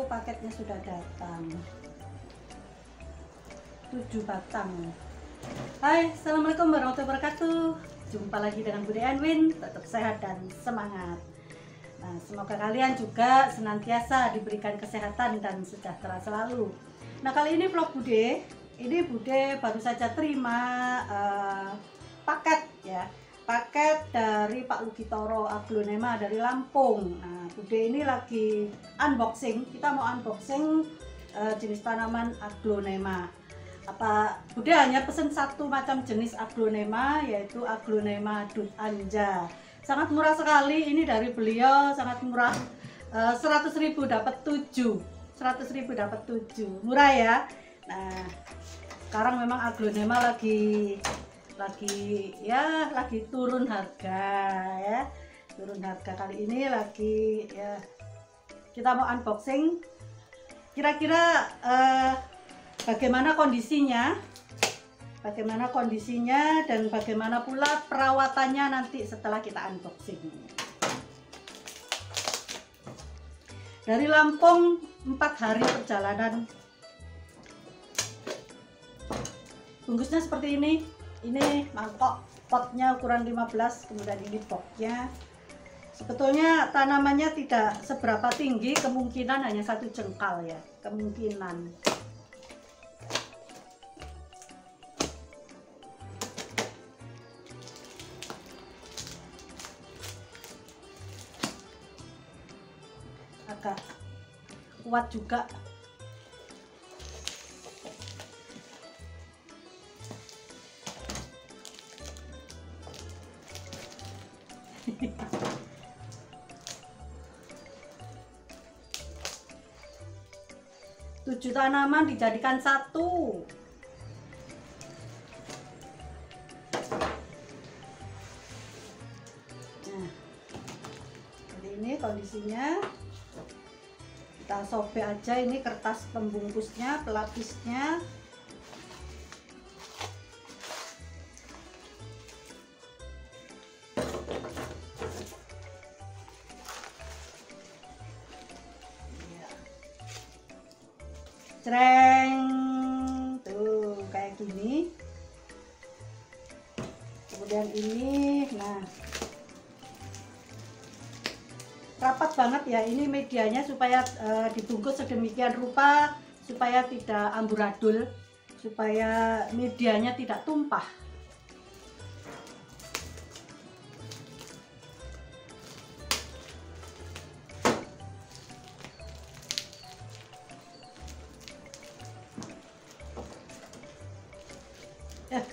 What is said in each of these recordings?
paketnya sudah datang. 7 batang. Hai, assalamualaikum warahmatullahi wabarakatuh. Jumpa lagi dengan Budi Enwin. Tetap sehat dan semangat. Nah, semoga kalian juga senantiasa diberikan kesehatan dan sejahtera selalu. Nah, kali ini vlog Bude. Ini Bude baru saja terima paket ya. Paket dari Pak Lugitoro Aglonema dari Lampung. Nah, Bude ini lagi unboxing. Kita mau unboxing jenis tanaman Aglonema. Bude hanya pesen satu macam jenis Aglonema, yaitu Aglonema Dut Anja. Sangat murah sekali, ini dari beliau sangat murah. 100.000 dapat 7. 100.000 dapat 7. Murah ya. Nah, sekarang memang Aglonema lagi turun harga ya. Turun harga kali ini lagi ya. Kita mau unboxing. Kira-kira bagaimana kondisinya dan bagaimana pula perawatannya nanti setelah kita unboxing. Dari Lampung 4 hari perjalanan. Bungkusnya seperti ini. Ini mangkok, potnya ukuran 15, kemudian ini boxnya. Sebetulnya tanamannya tidak seberapa tinggi, kemungkinan hanya 1 jengkal ya, kemungkinan. Agak kuat juga. Tujuh tanaman dijadikan satu. Nah, seperti ini kondisinya. Kita sobek aja ini kertas pembungkusnya, pelapisnya. Cereng, tuh kayak gini. Kemudian ini, nah rapat banget ya ini medianya supaya dibungkus sedemikian rupa supaya tidak amburadul, supaya medianya tidak tumpah.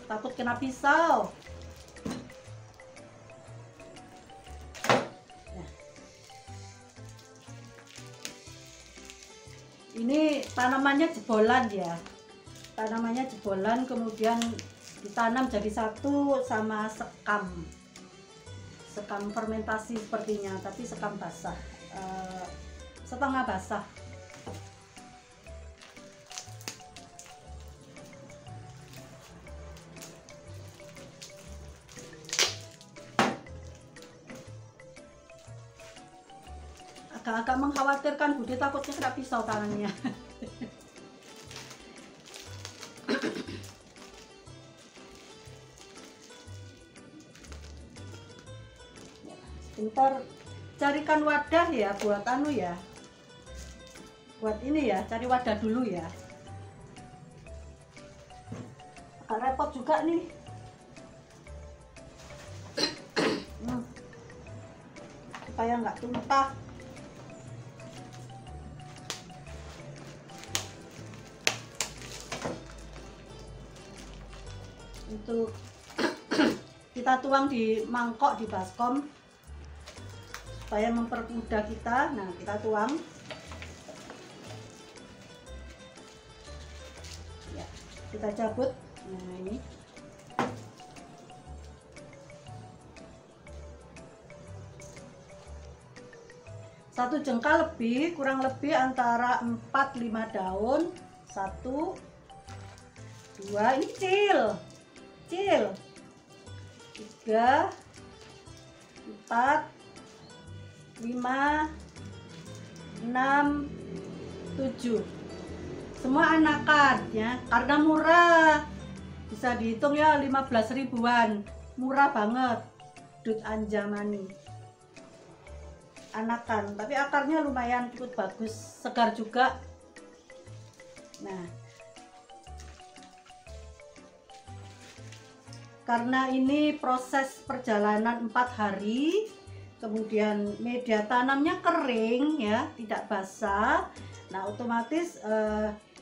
Takut kena pisau. Ini tanamannya jebolan ya, tanamannya jebolan, kemudian ditanam jadi satu sama sekam fermentasi sepertinya, tapi sekam basah, setengah basah. Agak mengkhawatirkan, Bude takutnya kena pisau tangannya. Sebentar, carikan wadah ya buat buat ini ya, cari wadah dulu ya. Agak repot juga nih. Supaya nggak tumpah. Untuk kita tuang di mangkok, di baskom supaya mempermudah kita. Nah, kita tuang ya, kita cabut. Nah, ini satu jengkal lebih, kurang lebih antara 4-5 daun. 1 2, ini kecil 3 4 5 6 7. Semua anakan ya, karena murah. Bisa dihitung ya 15 ribuan. Murah banget. Dut Anjamani. Anakan, tapi akarnya lumayan cukup bagus, segar juga. Nah, karena ini proses perjalanan 4 hari, kemudian media tanamnya kering ya, tidak basah. Nah, otomatis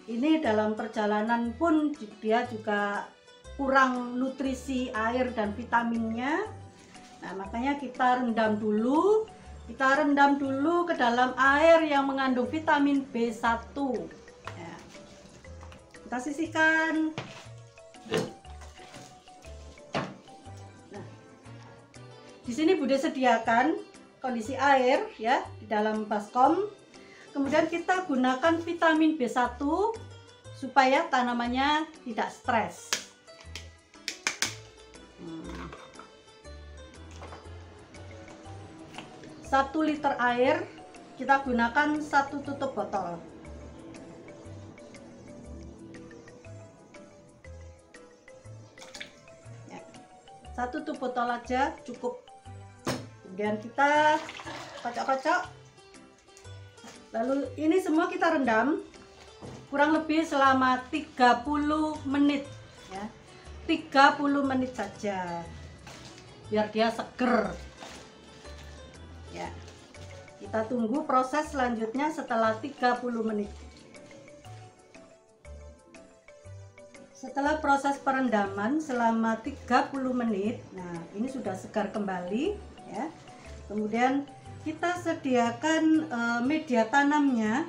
ini dalam perjalanan pun dia juga kurang nutrisi air dan vitaminnya. Nah, makanya kita rendam dulu. Kita rendam dulu ke dalam air yang mengandung vitamin B1. Ya. Kita sisihkan. Nah, di sini Bude sediakan kondisi air ya di dalam baskom. Kemudian kita gunakan vitamin B1 supaya tanamannya tidak stres. 1 liter air kita gunakan 1 tutup botol. Ya, 1 tutup botol aja cukup. Kemudian kita kocok-kocok. Lalu ini semua kita rendam kurang lebih selama 30 menit ya. 30 menit saja biar dia seger. Ya, kita tunggu proses selanjutnya setelah 30 menit. Setelah proses perendaman selama 30 menit, nah ini sudah segar kembali ya. Kemudian kita sediakan media tanamnya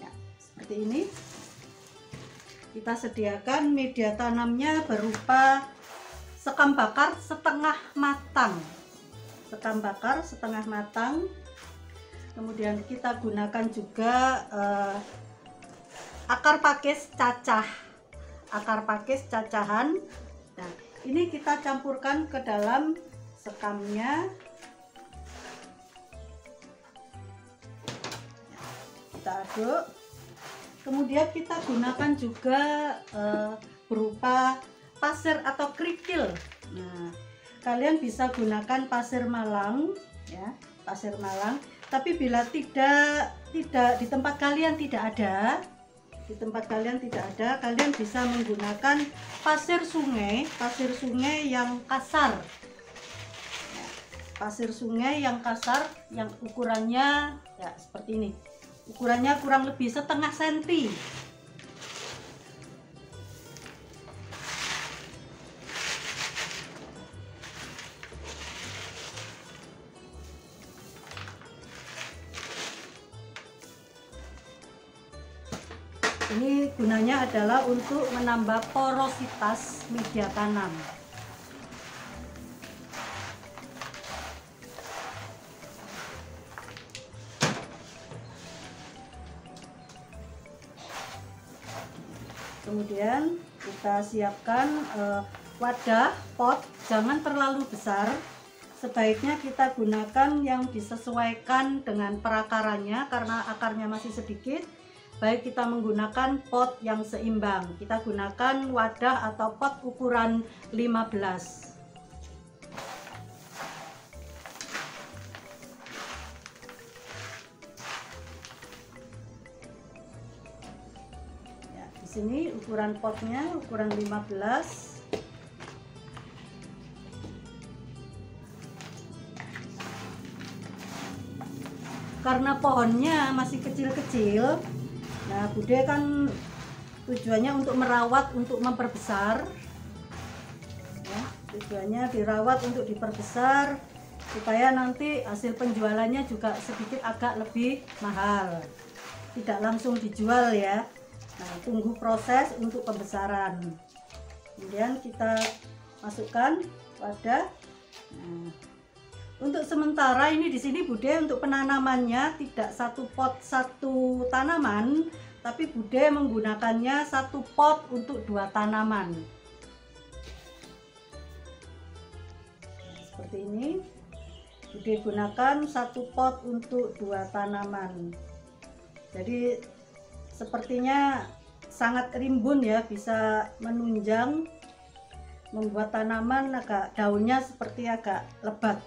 ya, seperti ini. Kita sediakan media tanamnya berupa sekam bakar setengah matang. Sekam bakar setengah matang. Kemudian kita gunakan juga akar pakis cacah, akar pakis cacahan. Nah, ini kita campurkan ke dalam sekamnya. Kita aduk. Kemudian kita gunakan juga berupa pasir atau kerikil. Nah, kalian bisa gunakan pasir Malang ya, pasir Malang. Tapi bila tidak di tempat kalian tidak ada, kalian bisa menggunakan pasir sungai yang kasar. Ya, pasir sungai yang kasar yang ukurannya ya seperti ini. Ukurannya kurang lebih setengah senti. Ini gunanya adalah untuk menambah porositas media tanam. Kemudian kita siapkan wadah pot, jangan terlalu besar. Sebaiknya kita gunakan yang disesuaikan dengan perakarannya karena akarnya masih sedikit. Baik kita menggunakan pot yang seimbang. Kita gunakan wadah atau pot ukuran 15. Ya, di sini ukuran potnya ukuran 15. Karena pohonnya masih kecil-kecil. Nah, Bude kan tujuannya untuk merawat, untuk memperbesar ya, tujuannya dirawat untuk diperbesar supaya nanti hasil penjualannya juga sedikit agak lebih mahal, tidak langsung dijual ya. Nah, tunggu proses untuk pembesaran. Kemudian kita masukkan wadah. Nah, untuk sementara ini di sini Bude untuk penanamannya tidak satu pot satu tanaman, tapi Bude menggunakannya satu pot untuk 2 tanaman. Seperti ini. Bude gunakan satu pot untuk 2 tanaman. Jadi sepertinya sangat rimbun ya, bisa menunjang, membuat tanaman agak daunnya seperti agak lebat.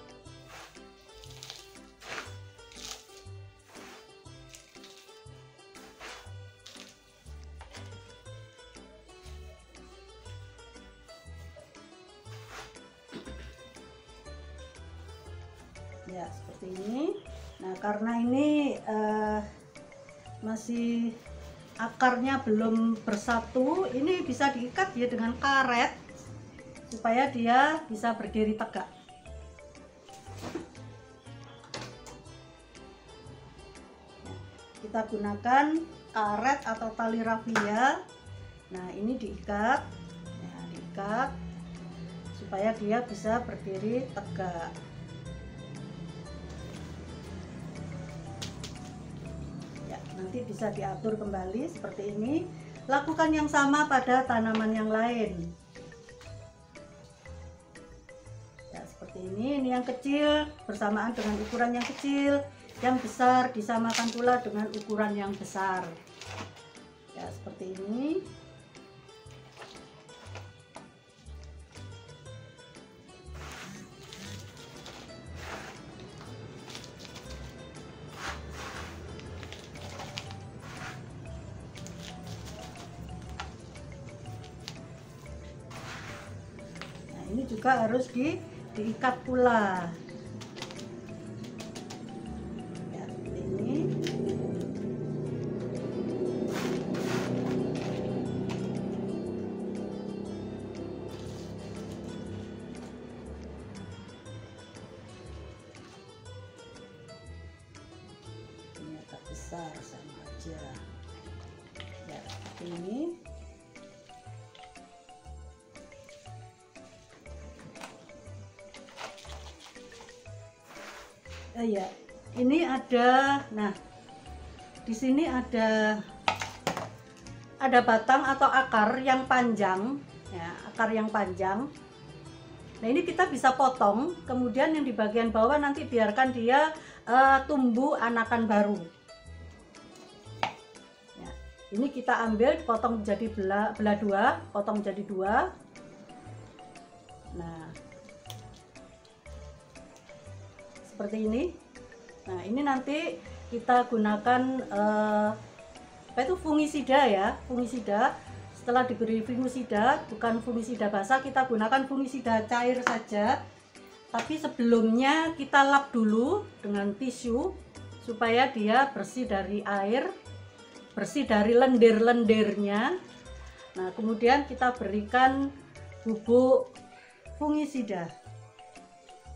Ya, seperti ini. Nah, karena ini masih akarnya belum bersatu, ini bisa diikat ya dengan karet supaya dia bisa berdiri tegak. Kita gunakan karet atau tali rafia. Nah, ini diikat, nah, diikat supaya dia bisa berdiri tegak. Nanti bisa diatur kembali seperti ini. Lakukan yang sama pada tanaman yang lain. Ya, seperti ini yang kecil bersamaan dengan ukuran yang kecil, yang besar disamakan pula dengan ukuran yang besar. Ya, seperti ini. Ini juga harus diikat pula. Ya, seperti ini. Ini agak besar sama aja. Ya, seperti ini. Ya, ini ada, nah di sini ada batang atau akar yang panjang, ya, akar yang panjang. Nah, ini kita bisa potong, kemudian yang di bagian bawah nanti biarkan dia tumbuh anakan baru. Ya, ini kita ambil, potong menjadi belah dua, potong menjadi dua. Nah, seperti ini. Nah, ini nanti kita gunakan apa itu, fungisida ya, fungisida. Setelah diberi fungisida, bukan fungisida basah, kita gunakan fungisida cair saja. Tapi sebelumnya kita lap dulu dengan tisu supaya dia bersih dari air, bersih dari lendir-lendirnya. Nah, kemudian kita berikan bubuk fungisida.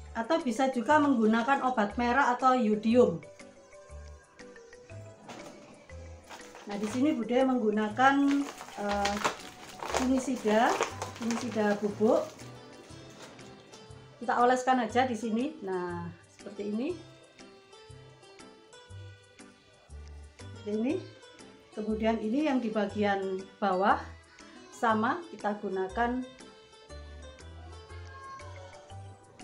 Atau bisa juga menggunakan obat merah atau iodium. Nah, di sini Budaya menggunakan fungisida bubuk. Kita oleskan aja di sini. Nah, seperti ini. Seperti ini. Kemudian ini yang di bagian bawah sama kita gunakan.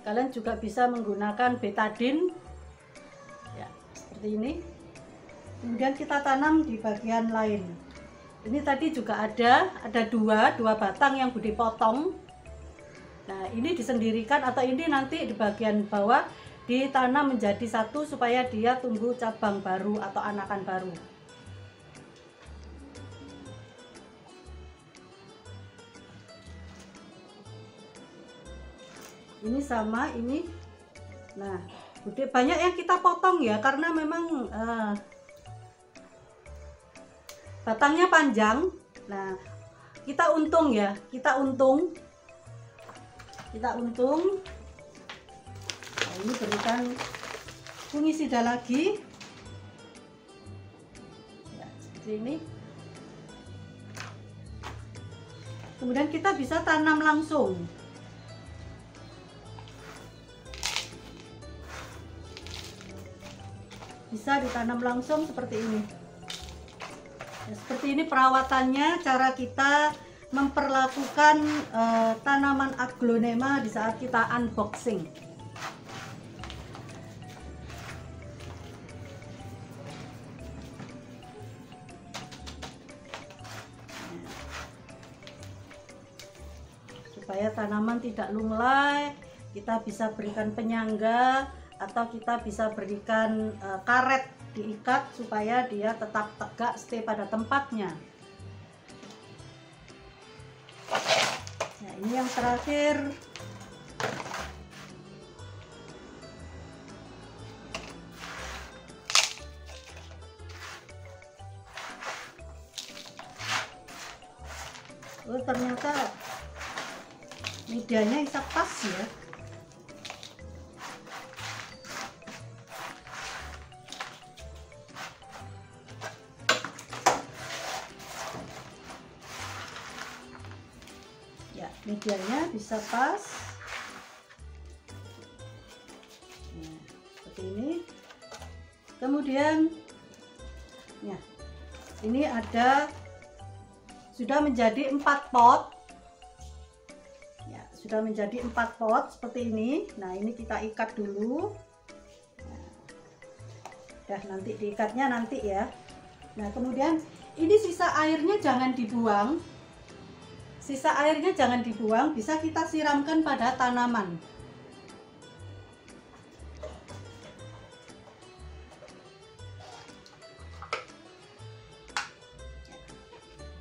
Kalian juga bisa menggunakan betadine, ya, seperti ini. Kemudian kita tanam di bagian lain. Ini tadi juga ada dua batang yang Bude potong. Nah, ini disendirikan atau ini nanti di bagian bawah ditanam menjadi satu supaya dia tumbuh cabang baru atau anakan baru. Ini sama ini. Nah, Bude banyak yang kita potong ya, karena memang batangnya panjang. Nah, kita untung ya, kita untung. Nah, ini berikan fungisida lagi. Ya, seperti ini. Kemudian kita bisa tanam langsung. Bisa ditanam langsung seperti ini. Ya, seperti ini perawatannya, cara kita memperlakukan tanaman aglonema di saat kita unboxing. supaya tanaman tidak lunglai. Kita bisa berikan penyangga atau kita bisa berikan karet diikat supaya dia tetap tegak, stay pada tempatnya. Nah, ini yang terakhir. Oh, ternyata medianya bisa pas ya. Ya, medianya bisa pas. Nah, seperti ini. Kemudian, ya, ini ada sudah menjadi 4 pot ya, sudah menjadi 4 pot seperti ini. Nah, ini kita ikat dulu. Nah, nanti diikatnya nanti ya. Nah, kemudian ini sisa airnya jangan dibuang. Sisa airnya jangan dibuang, bisa kita siramkan pada tanaman.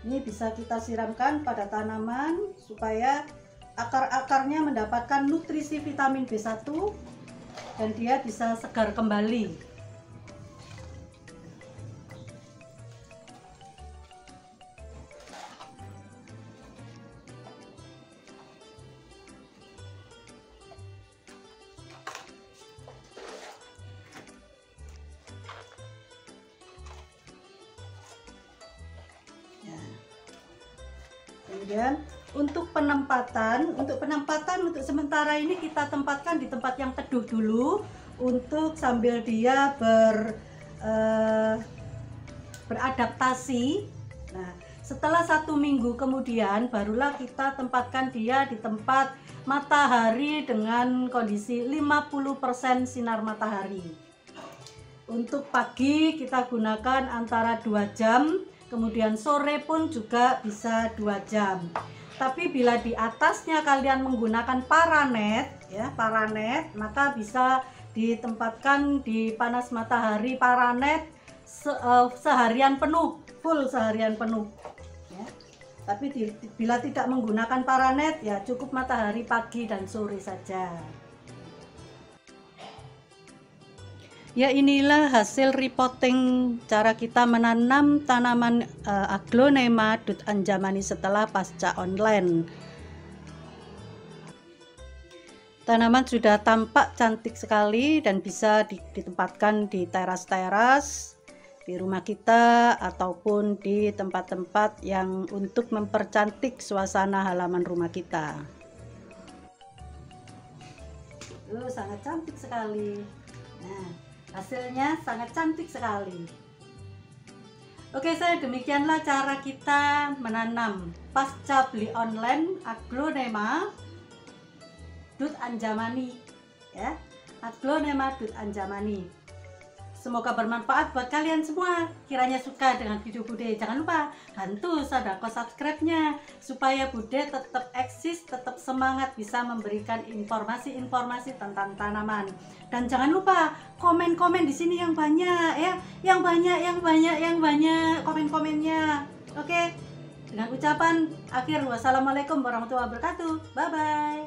Ini bisa kita siramkan pada tanaman supaya akar-akarnya mendapatkan nutrisi vitamin B1 dan dia bisa segar kembali. Kemudian untuk penempatan untuk sementara ini kita tempatkan di tempat yang teduh dulu untuk sambil dia beradaptasi. Nah, setelah 1 minggu kemudian barulah kita tempatkan dia di tempat matahari dengan kondisi 50% sinar matahari. Untuk pagi kita gunakan antara 2 jam, kemudian sore pun juga bisa 2 jam. Tapi bila di atasnya kalian menggunakan paranet ya, paranet, maka bisa ditempatkan di panas matahari paranet seharian penuh, full seharian penuh ya. Tapi bila tidak menggunakan paranet ya cukup matahari pagi dan sore saja. Ya, inilah hasil repotting cara kita menanam tanaman Aglonema Dut Anjamani setelah pasca online. Tanaman sudah tampak cantik sekali dan bisa ditempatkan di teras-teras di rumah kita ataupun di tempat-tempat yang untuk mempercantik suasana halaman rumah kita. Sangat cantik sekali. Nah, hasilnya sangat cantik sekali. Oke, saya demikianlah cara kita menanam pasca beli online Aglonema Dut Anjamani ya. Aglonema Dut Anjamani. Semoga bermanfaat buat kalian semua. Kiranya suka dengan video Bude, jangan lupa bantu sodako subscribe-nya supaya Bude tetap eksis, tetap semangat bisa memberikan informasi-informasi tentang tanaman. Dan jangan lupa komen-komen di sini yang banyak ya, yang banyak komen-komennya. Oke. Dengan ucapan akhir wassalamualaikum warahmatullahi wabarakatuh. Bye bye.